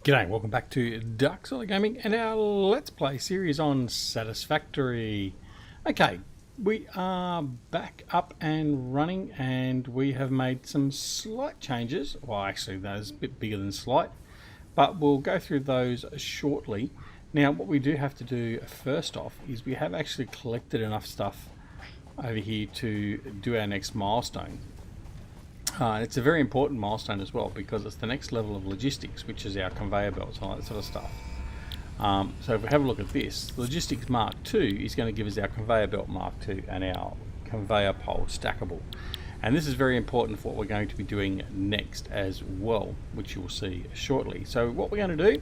G'day, welcome back to DuckZorly Gaming and our Let's Play series on Satisfactory. Okay, we are back up and running and we have made some slight changes. Well, actually, that is a bit bigger than slight, but we'll go through those shortly. Now, what we do have to do first off is we have actually collected enough stuff over here to do our next milestone. It's a very important milestone as well because it's the next level of logistics, which is our conveyor belts and all that sort of stuff. So if we have a look at this, Logistics Mark II is going to give us our conveyor belt Mark II and our conveyor pole stackable. And this is very important for what we're going to be doing next as well, which you will see shortly. So what we're going to do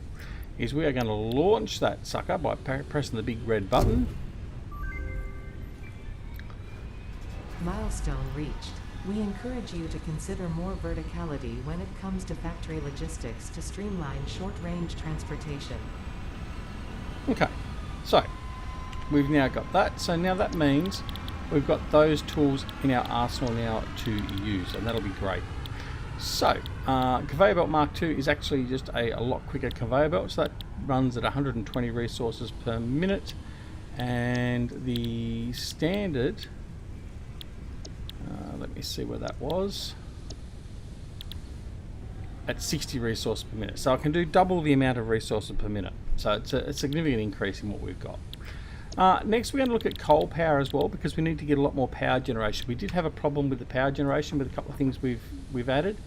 is we are going to launch that sucker by pressing the big red button. Milestone reached. We encourage you to consider more verticality when it comes to factory logistics to streamline short-range transportation. Okay, so we've now got that. So now that means we've got those tools in our arsenal now to use, and that'll be great. So, conveyor belt Mark II is actually just a lot quicker conveyor belt. So that runs at 120 resources per minute, and the standard... let me see where that was. At 60 resources per minute. So I can do double the amount of resources per minute. So it's a significant increase in what we've got. Next we're going to look at coal power as well, because we need to get a lot more power generation. We did have a problem with the power generation with a couple of things we've added.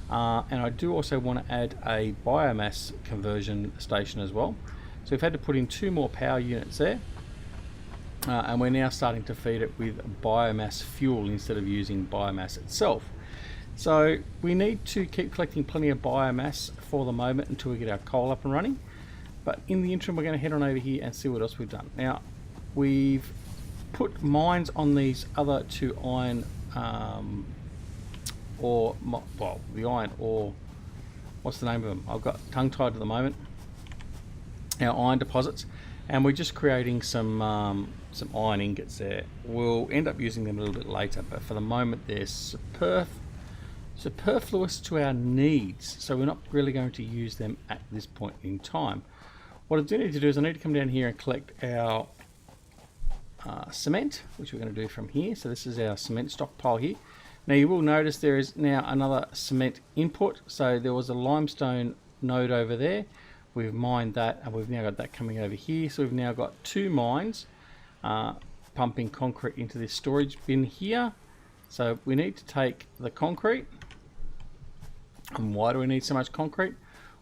And I do also want to add a biomass conversion station as well. So we've had to put in 2 more power units there. And we're now starting to feed it with biomass fuel instead of using biomass itself. So we need to keep collecting plenty of biomass for the moment until we get our coal up and running. But in the interim, we're going to head on over here and see what else we've done. Now, we've put mines on these other 2 iron ore, well, the iron ore, what's the name of them? I've got tongue-tied at the moment. Our iron deposits. And we're just creating some iron ingots there. We'll end up using them a little bit later, but for the moment they're superfluous to our needs, so we're not really going to use them at this point in time. What I do need to do is I need to come down here and collect our cement, which we're going to do from here. So this is our cement stockpile here. Now you will notice there is now another cement input. So there was a limestone node over there. We've mined that and we've now got that coming over here. So we've now got 2 mines pumping concrete into this storage bin here. So we need to take the concrete. And why do we need so much concrete?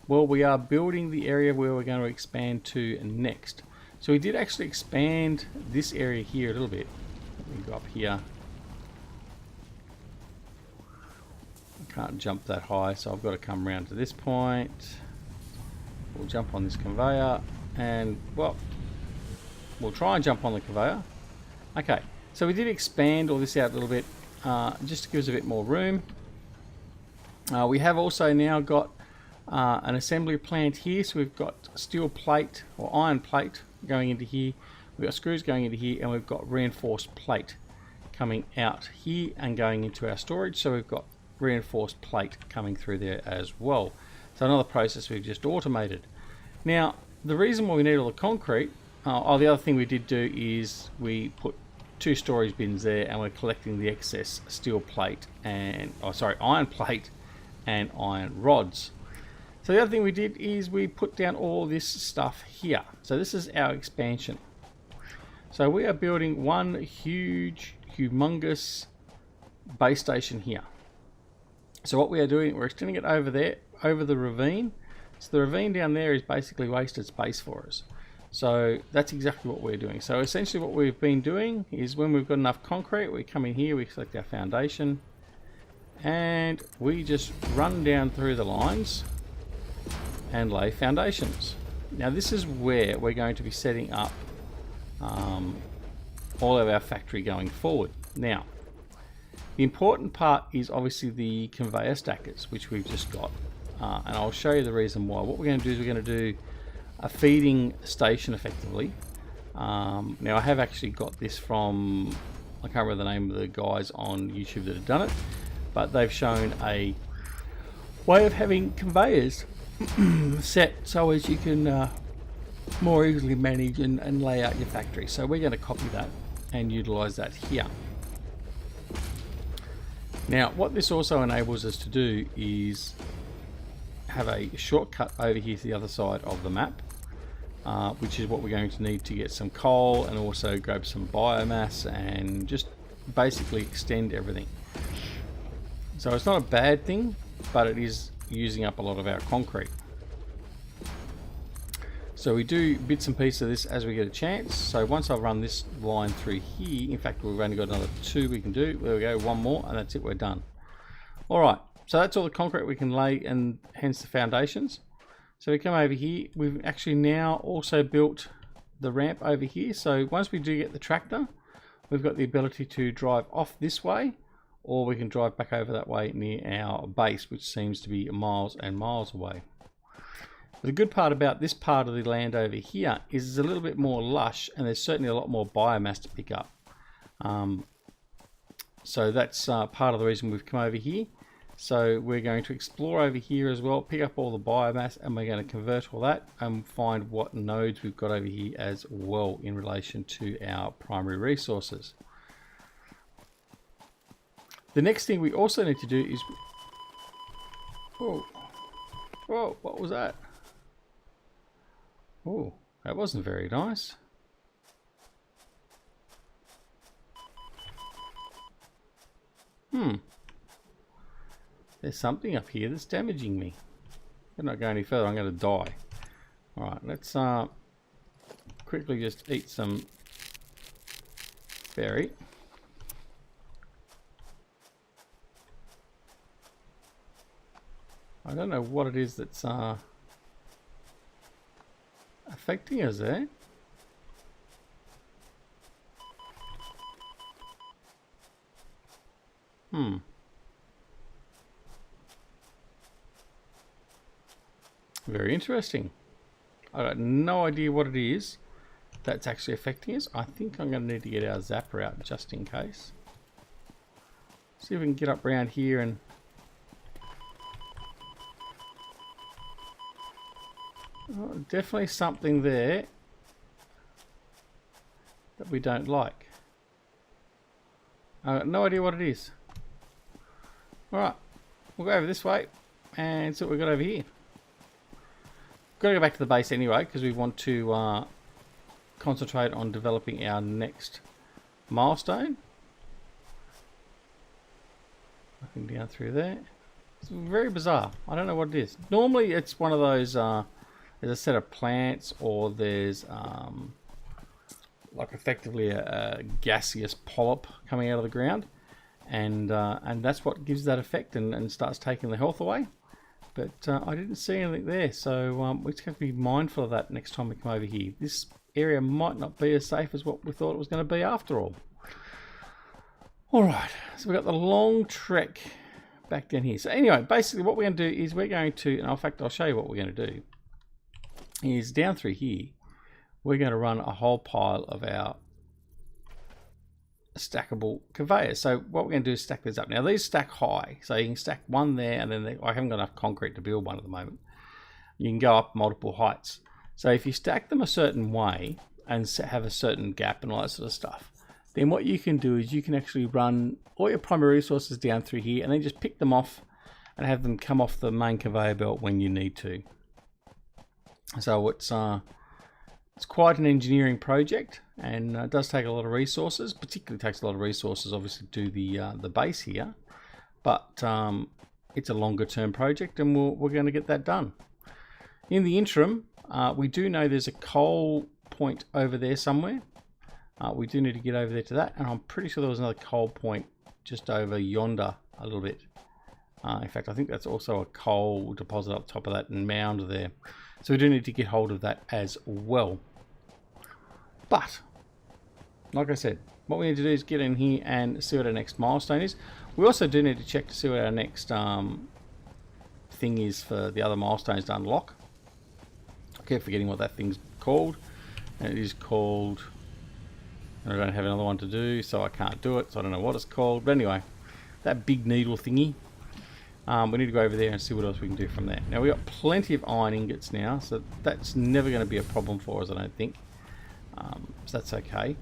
Well, we are building the area where we're going to expand to next. So we did actually expand this area here a little bit. Let me go up here. I can't jump that high, so I've got to come around to this point. We'll jump on this conveyor and, well, we'll try and jump on the conveyor. Okay, so we did expand all this out a little bit just to give us a bit more room. We have also now got an assembly plant here, so we've got steel plate or iron plate going into here. We've got screws going into here, and we've got reinforced plate coming out here and going into our storage. So we've got reinforced plate coming through there as well. So another process we've just automated. Now, the reason why we need all the concrete, the other thing we did do is we put 2 storage bins there, and we're collecting the excess steel plate and, iron plate and iron rods. So the other thing we did is we put down all this stuff here. So this is our expansion. So we are building one huge, humongous base station here. So what we are doing, we're extending it over there, over the ravine. So the ravine down there is basically wasted space for us. So that's exactly what we're doing. So essentially what we've been doing is when we've got enough concrete, we come in here, we select our foundation, and we just run down through the lines and lay foundations. Now this is where we're going to be setting up all of our factory going forward. Now, the important part is obviously the conveyor stackers, which we've just got. And I'll show you the reason why. What we're going to do is we're going to do a feeding station effectively. Now I have actually got this from, I can't remember the name of the guys on YouTube that have done it, but they've shown a way of having conveyors set so as you can more easily manage and lay out your factory. So we're going to copy that and utilize that here. Now what this also enables us to do is have a shortcut over here to the other side of the map, which is what we're going to need to get some coal and also grab some biomass and just basically extend everything. So it's not a bad thing, but it is using up a lot of our concrete. So we do bits and pieces of this as we get a chance. So once I've run this line through here, in fact we've only got another 2 we can do. There we go, 1 more and that's it, we're done. Alright, so that's all the concrete we can lay and hence the foundations. So we come over here, we've actually now also built the ramp over here. So once we do get the tractor, we've got the ability to drive off this way, or we can drive back over that way near our base, which seems to be miles and miles away. The good part about this part of the land over here is it's a little bit more lush and there's certainly a lot more biomass to pick up. So that's part of the reason we've come over here. So we're going to explore over here as well, pick up all the biomass, and we're going to convert all that and find what nodes we've got over here as well in relation to our primary resources. The next thing we also need to do is... Whoa, whoa, what was that? Oh, that wasn't very nice. There's something up here that's damaging me. I'm not going any further, I'm going to die. Alright, let's quickly just eat some berry. I don't know what it is that's affecting us there. Very interesting. I got no idea what it is that's actually affecting us. I think I'm going to need to get our zapper out just in case. See if we can get up around here and definitely something there that we don't like. I got no idea what it is. Alright, we'll go over this way and see what we've got over here. Got to go back to the base anyway because we want to concentrate on developing our next milestone. Nothing down through there. It's very bizarre. I don't know what it is. Normally it's one of those, there's a set of plants or there's like effectively a gaseous polyp coming out of the ground, and that's what gives that effect and starts taking the health away. But I didn't see anything there, so we just have to be mindful of that next time we come over here. This area might not be as safe as what we thought it was going to be after all. Alright, so we've got the long trek back down here. So anyway, basically what we're going to do is we're going to, and in fact I'll show you what we're going to do, is down through here, we're going to run a whole pile of our stackable conveyors. So what we're going to do is stack these up. Now these stack high, so you can stack one there, and then I haven't got enough concrete to build one at the moment. You can go up multiple heights. So if you stack them a certain way and have a certain gap and all that sort of stuff, then what you can do is you can actually run all your primary resources down through here and then just pick them off and have them come off the main conveyor belt when you need to. So it's quite an engineering project, and it does take a lot of resources. Particularly takes a lot of resources, obviously, to do the base here. But it's a longer term project, and we're going to get that done. In the interim, we do know there's a coal point over there somewhere. We do need to get over there to that, and I'm pretty sure there was another coal point just over yonder a little bit. In fact, I think that's also a coal deposit up top of that mound there. So we do need to get hold of that as well. But, like I said, what we need to do is get in here and see what our next milestone is. We also do need to check to see what our next thing is for the other milestones to unlock. I keep forgetting what that thing's called. And it is called... I don't have another one to do, so I can't do it, so I don't know what it's called. But anyway, that big needle thingy. We need to go over there and see what else we can do from there. Now we've got plenty of iron ingots now, so that's never going to be a problem for us, I don't think. So that's okay.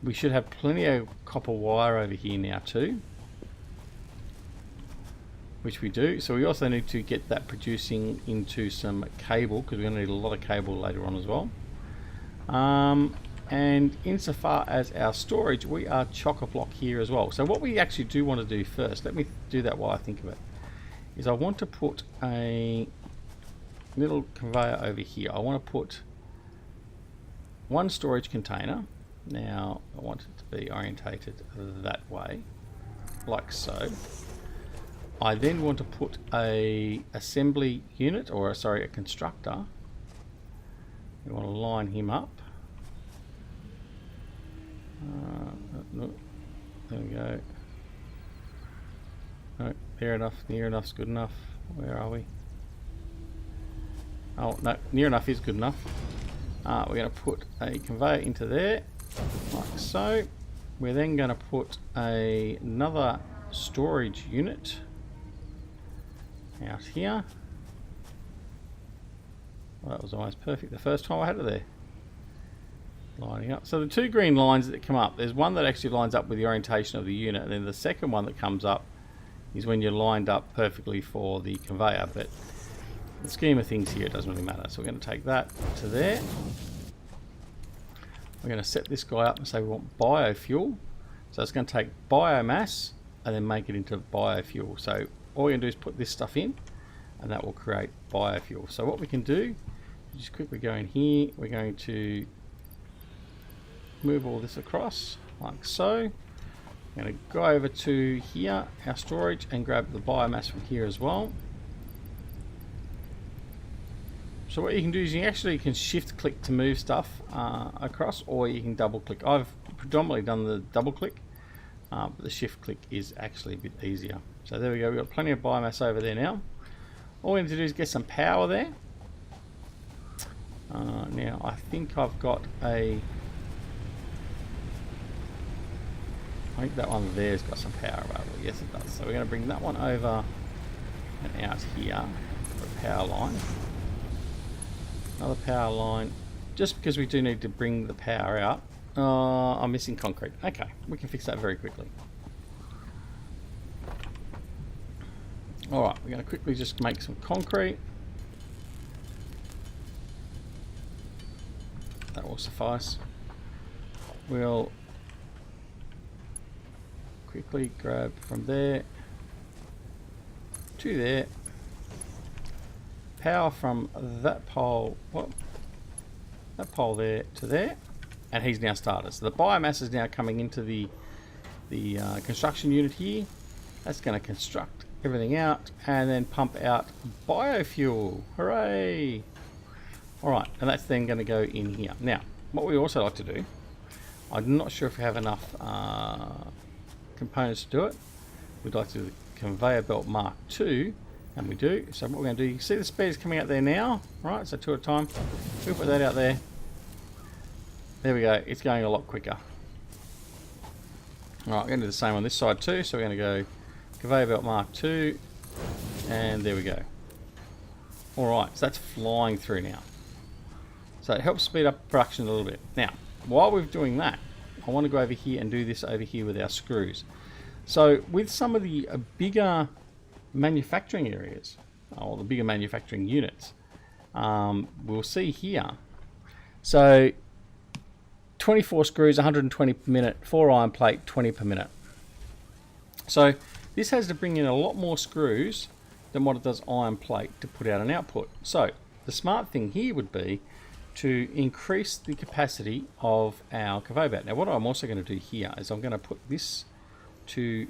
We should have plenty of copper wire over here now too, which we do. So we also need to get that producing into some cable, because we're going to need a lot of cable later on as well. And insofar as our storage, we are chock-a-block here as well. So what we actually do want to do first, let me do that while I think of it, is I want to put a little conveyor over here. I want to put one storage container. Now I want it to be orientated that way, like so. I then want to put a assembly unit, or sorry, a constructor. We want to line him up. No, there we go. No, near enough. Near enough's good enough. Where are we? Oh no, near enough is good enough. We're going to put a conveyor into there, like so. We're then going to put another storage unit out here. Well, that was almost perfect the first time I had it there. Lining up. So the two green lines that come up, there's one that actually lines up with the orientation of the unit, and then the second one that comes up is when you're lined up perfectly for the conveyor. But the scheme of things here, it doesn't really matter. So we're going to take that to there. We're going to set this guy up and say we want biofuel. So it's going to take biomass and then make it into biofuel. So all we're going to do is put this stuff in, and that will create biofuel. So what we can do, just quickly go in here, we're going to move all this across like so. I'm going to go over to here, our storage, and grab the biomass from here as well. So what you can do is you actually can shift click to move stuff across, or you can double click. I've predominantly done the double click, but the shift click is actually a bit easier. So there we go, we've got plenty of biomass over there now. All we need to do is get some power there. Now I think I've got I think that one there's got some power available. Yes, it does. So we're going to bring that one over and out here for a power line. Another power line, just because we do need to bring the power out. I'm missing concrete. Okay, we can fix that very quickly. Alright, we're going to quickly just make some concrete. That will suffice. We'll quickly grab from there to there, power from that pole, that pole there to there, and he's now started. So the biomass is now coming into the construction unit here. That's going to construct everything out and then pump out biofuel. Hooray! Alright, and that's then going to go in here. Now, what we also like to do, I'm not sure if we have enough components to do it. We'd like to do the conveyor belt Mark II, and we do. So what we're going to do, you can see the speeds coming out there now, right? So two at a time. We'll put that out there. There we go. It's going a lot quicker. All right, we're going to do the same on this side too. So we're going to go conveyor belt Mark II, and there we go. All right, so that's flying through now. So it helps speed up production a little bit. Now, while we're doing that, I want to go over here and do this over here with our screws. So with some of the bigger manufacturing areas, or the bigger manufacturing units, we'll see here. So 24 screws, 120 per minute, 4 iron plate, 20 per minute. So this has to bring in a lot more screws than what it does iron plate to put out an output. So the smart thing here would be to increase the capacity of our conveyor belt. Now what I'm also going to do here is I'm going to put this to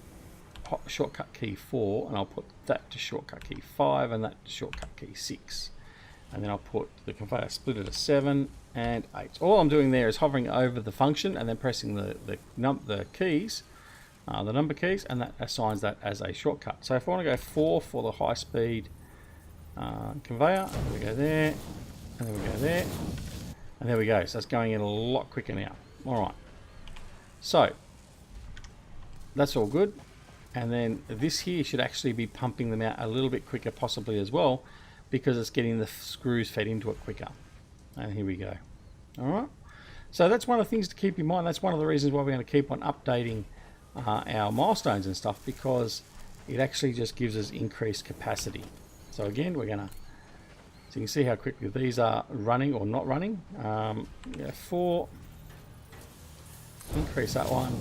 shortcut key 4, and I'll put that to shortcut key 5, and that to shortcut key 6. And then I'll put the conveyor splitter to 7 and 8. All I'm doing there is hovering over the function and then pressing the keys, the number keys, and that assigns that as a shortcut. So if I want to go 4 for the high speed conveyor, we go there, and then we go there, and there we go. So it's going in a lot quicker now. Alright, so that's all good. And then this here should actually be pumping them out a little bit quicker possibly as well, because it's getting the screws fed into it quicker. And here we go. Alright, so that's one of the things to keep in mind. That's one of the reasons why we're going to keep on updating our milestones and stuff, because it actually just gives us increased capacity. So again, we're going to, so you can see how quickly these are running or not running. 4, increase that one,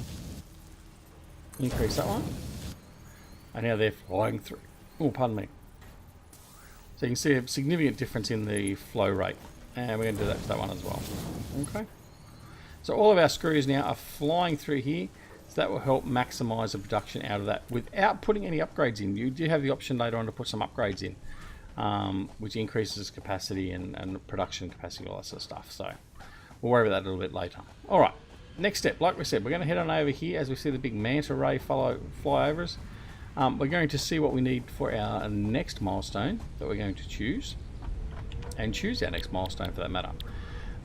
increase that one, and now they're flying through. Oh, pardon me. So you can see a significant difference in the flow rate, and we're going to do that to that one as well. Okay. So all of our screws now are flying through here, so that will help maximize the production out of that without putting any upgrades in. You do have the option later on to put some upgrades in, which increases capacity and production capacity, all that sort of stuff. So we'll worry about that a little bit later. All right. Next step, like we said, we're going to head on over here as we see the big manta ray fly over us. We're going to see what we need for our next milestone that we're going to choose, and choose our next milestone for that matter.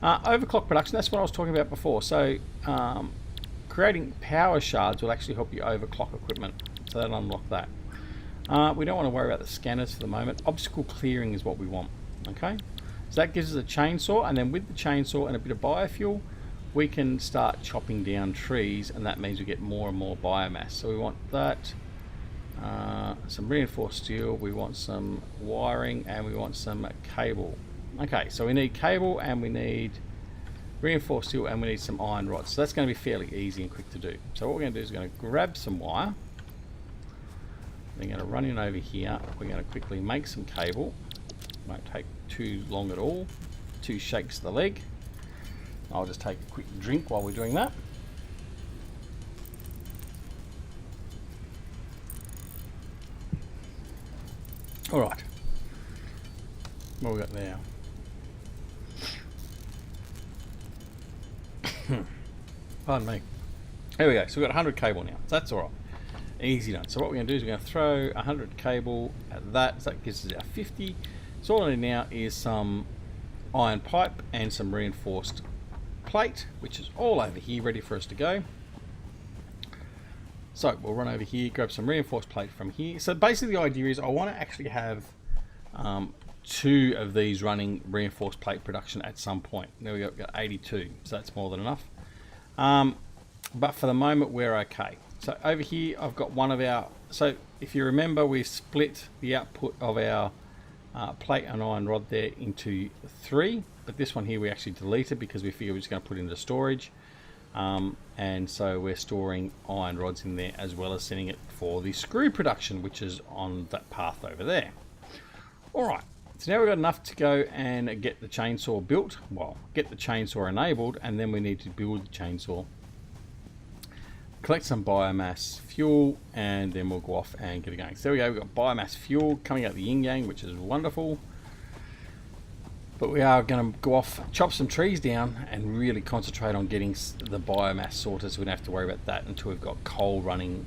Overclock production, that's what I was talking about before. So creating power shards will actually help you overclock equipment, so that'll unlock that. We don't want to worry about the scanners for the moment. Obstacle clearing is what we want. Okay, so that gives us a chainsaw, and then with the chainsaw and a bit of biofuel, we can start chopping down trees, and that means we get more and more biomass. So we want that, some reinforced steel, we want some wiring, and we want some cable. Okay, so we need cable, and we need reinforced steel, and we need some iron rods. So that's going to be fairly easy and quick to do. So what we're going to do is we're going to grab some wire. We're going to run in over here. We're going to quickly make some cable. Won't take too long at all. 2 shakes of the leg. I'll just take a quick drink while we're doing that. Alright. What we got there? Pardon me. There we go. So we've got 100 cable now. So that's alright. Easy done. So what we're going to do is we're going to throw 100 cable at that. So that gives us our 50. So all I need now is some iron pipe and some reinforced plate, which is all over here ready for us to go. So we'll run over here, grab some reinforced plate from here. So basically the idea is I want to actually have 2 of these running reinforced plate production at some point. There we go, we've got 82, so that's more than enough. But for the moment we're okay. So over here I've got one of our, so if you remember, we split the output of our plate and iron rod there into 3, but this one here we actually deleted because we figured we're just going to put it into storage, and so we're storing iron rods in there as well as sending it for the screw production, which is on that path over there. Alright, so now we've got enough to go and get the chainsaw built, well, get the chainsaw enabled, and then we need to build the chainsaw, collect some biomass fuel, and then we'll go off and get it going. So there we go, we've got biomass fuel coming out the yin-yang, which is wonderful. But we are going to go off, chop some trees down, and really concentrate on getting the biomass sorted, so we don't have to worry about that until we've got coal running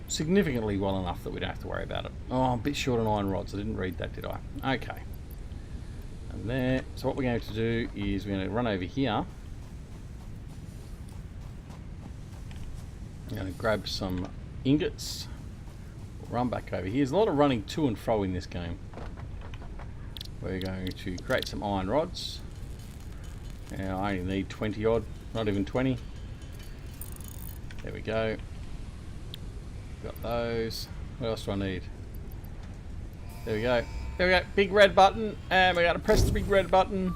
significantly well enough that we don't have to worry about it. Oh, I'm a bit short on iron rods. I didn't read that, did I? Okay. And there. So what we're going to do is we're going to run over here. I'm going to grab some ingots. We'll run back over here. There's a lot of running to and fro in this game. We're going to create some iron rods. Now I only need 20 odd, not even 20. There we go. Got those. What else do I need? There we go. There we go. Big red button, and we're going to press the big red button.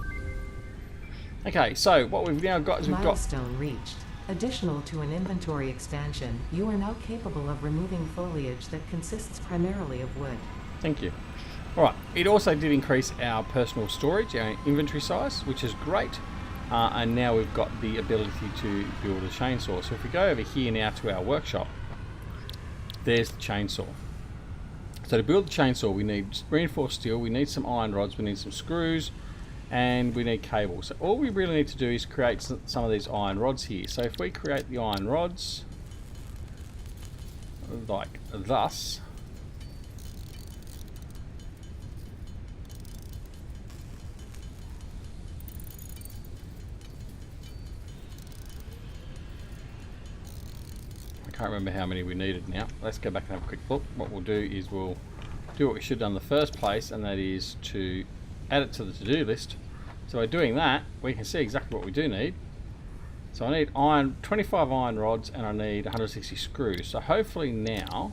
Okay, so what we've now got is we've got Milestone reached. Additional to an inventory expansion, you are now capable of removing foliage that consists primarily of wood. Thank you. Alright, it also did increase our personal storage, our inventory size, which is great. And now we've got the ability to build a chainsaw. So if we go over here now to our workshop, there's the chainsaw. So to build the chainsaw we need reinforced steel, we need some iron rods, we need some screws, and we need cable. So all we really need to do is create some of these iron rods here. So if we create the iron rods like thus, Can't remember how many we needed now. Let's go back and have a quick look. What we'll do is we'll do what we should have done in the first place, and that is to add it to the to-do list. So by doing that, we can see exactly what we do need. So I need 25 iron rods, and I need 160 screws. So hopefully now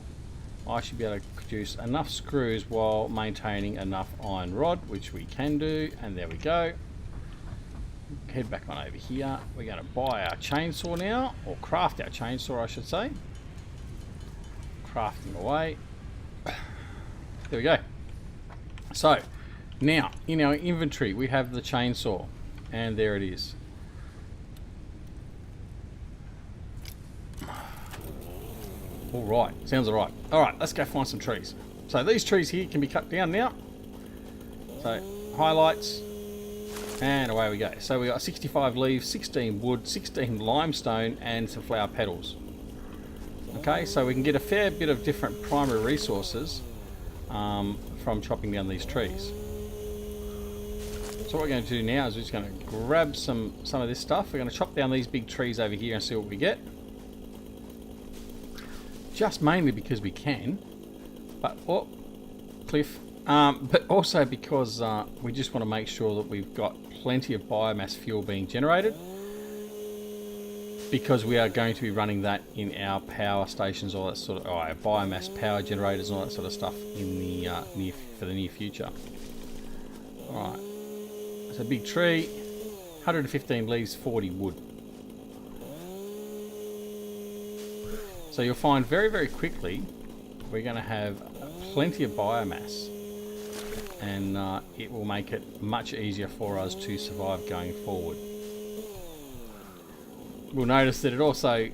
I should be able to produce enough screws while maintaining enough iron rod, which we can do, and there we go. Head back on over here. We're going to buy our chainsaw now, or craft our chainsaw I should say. Crafting away. There we go. So now in our inventory we have the chainsaw, and there it is. Alright, sounds alright. Alright, let's go find some trees. So these trees here can be cut down now. So highlights, and away we go. So we got 65 leaves, 16 wood, 16 limestone, and some flower petals. Okay, so we can get a fair bit of different primary resources from chopping down these trees. So what we're going to do now is we're just going to grab some of this stuff. We're going to chop down these big trees over here and see what we get. Just mainly because we can, but cliff. But also because we just want to make sure that we've got plenty of biomass fuel being generated, because we are going to be running that in our power stations, all that sort of, our biomass power generators and all that sort of stuff in the for the near future. All right, it's a big tree, 115 leaves, 40 wood. So you'll find very, very quickly we're going to have plenty of biomass, and it will make it much easier for us to survive going forward. We'll notice that it also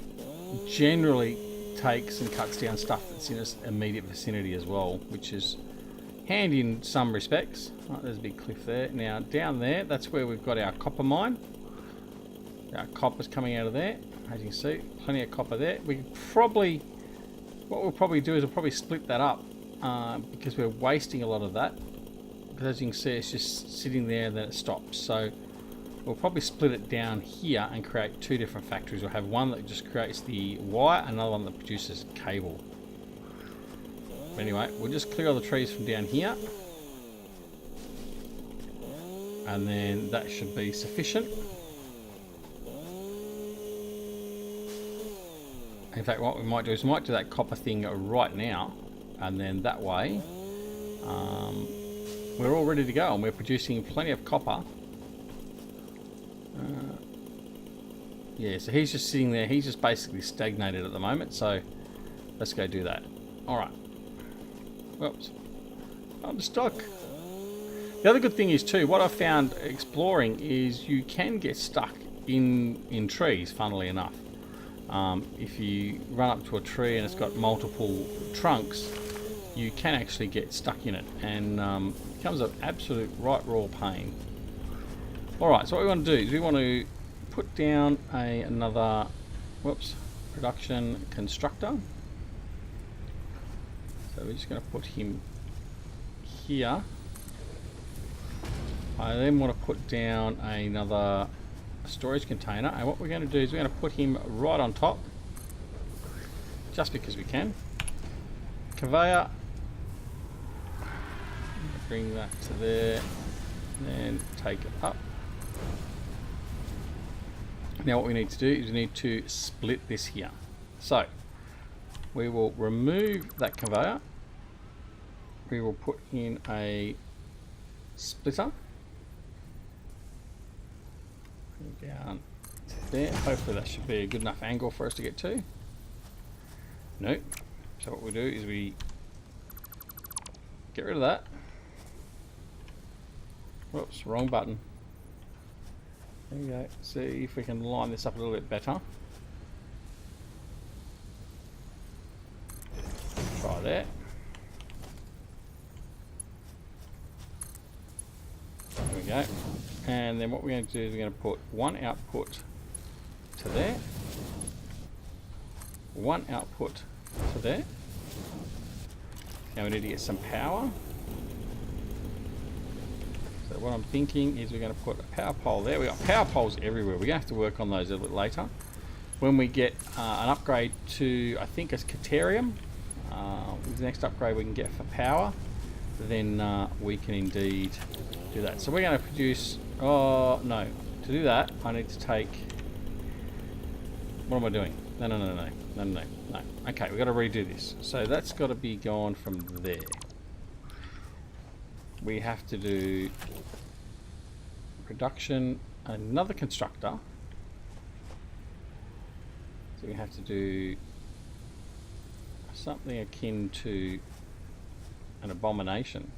generally takes and cuts down stuff that's in its immediate vicinity as well, which is handy in some respects. Right, there's a big cliff there. Now down there, that's where we've got our copper mine. Our copper's coming out of there. As you can see, plenty of copper there. What we'll probably do is we'll probably split that up because we're wasting a lot of that. Because as you can see, it's just sitting there and then it stops. So we'll probably split it down here and create two different factories. We'll have one that just creates the wire, another one that produces cable. But anyway, we'll just clear all the trees from down here. And then that should be sufficient. In fact, what we might do is we might do that copper thing right now, and then that way we're all ready to go, and we're producing plenty of copper. Yeah, so he's just sitting there. He's just basically stagnated at the moment, so let's go do that. Alright. Whoops. I'm stuck. The other good thing is too, what I've found exploring is you can get stuck in trees, funnily enough. If you run up to a tree and it's got multiple trunks, you can actually get stuck in it, and it becomes an absolute right raw pain. Alright, so what we want to do is we want to put down another production constructor. So we're just going to put him here. I then want to put down another storage container, and what we're going to do is we're going to put him right on top, just because we can. Conveyor, bring that to there, then take it up. Now what we need to do is we need to split this here. So we will remove that conveyor, we will put in a splitter down to there. Hopefully that should be a good enough angle for us to get to. Nope. So what we do is we get rid of that. Whoops, wrong button. There we go. See if we can line this up a little bit better. Try that. There we go. And then what we're going to do is we're going to put one output to there, one output to there. Now we need to get some power. So what I'm thinking is we're going to put a power pole there. We've got power poles everywhere. We're going to have to work on those a little bit later. when we get an upgrade to, I think it's Caterium, the next upgrade we can get for power, then we can indeed do that. So we're going to produce, oh no, to do that I need to take, what am I doing? No. Okay, we've got to redo this. So that's got to be gone from there. We have to do production, another constructor. So we have to do something akin to an abomination.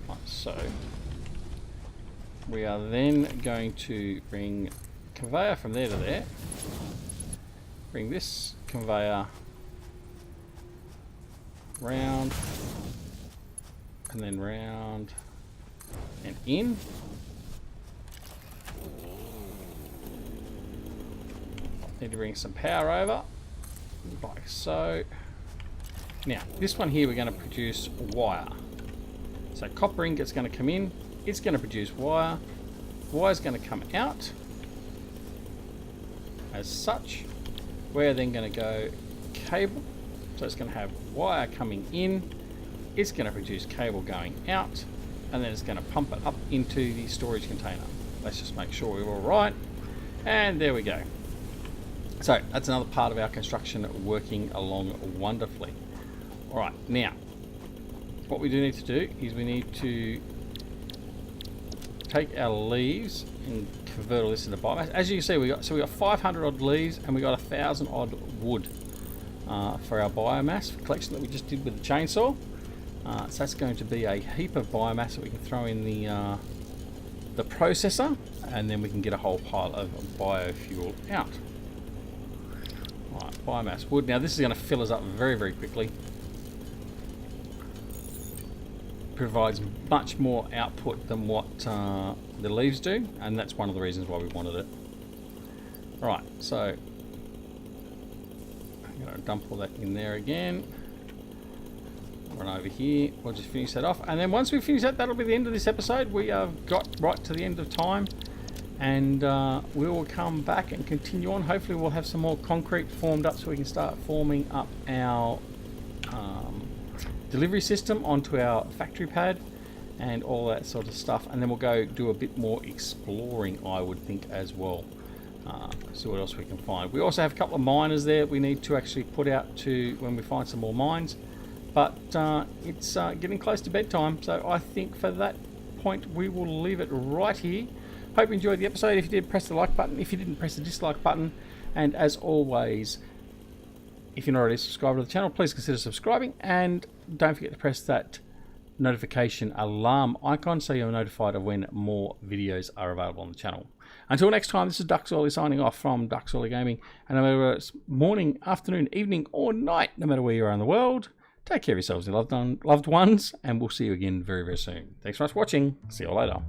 Like so. We are then going to bring conveyor from there to there. Bring this conveyor round and then round and in. Need to bring some power over like so. Now this one here we're going to produce wire. So copper ingot's going to come in, it's going to produce wire, wire's going to come out as such. We're then going to go cable, so it's going to have wire coming in, it's going to produce cable going out, and then it's going to pump it up into the storage container. Let's just make sure we're all right, and there we go. So that's another part of our construction working along wonderfully. Alright, now what we do need to do is we need to take our leaves and convert all this into biomass. As you can see, we got 500 odd leaves and we got 1,000 odd wood for our biomass collection that we just did with the chainsaw. So that's going to be a heap of biomass that we can throw in the processor, and then we can get a whole pile of biofuel out. Right, biomass wood. Now this is going to fill us up very, very quickly. Provides much more output than what the leaves do, and that's one of the reasons why we wanted it. Right, so I'm going to dump all that in there again. Run over here. We'll just finish that off, and then once we finish that, that'll be the end of this episode. We have got right to the end of time, and we will come back and continue on. Hopefully we'll have some more concrete formed up so we can start forming up our delivery system onto our factory pad and all that sort of stuff, and then we'll go do a bit more exploring, I would think, as well. See what else we can find. We also have a couple of miners there we need to actually put out to when we find some more mines, but it's getting close to bedtime, so I think for that point we will leave it right here. Hope you enjoyed the episode. If you did, press the like button. If you didn't, press the dislike button, and as always, if you're not already subscribed to the channel, please consider subscribing, and don't forget to press that notification alarm icon so you're notified of when more videos are available on the channel. Until next time, this is DuckZorly signing off from DuckZorly Gaming, and no matter whether it's morning, afternoon, evening or night, no matter where you are in the world, take care of yourselves and your loved ones, and we'll see you again very, very soon. Thanks so much for watching. See you later.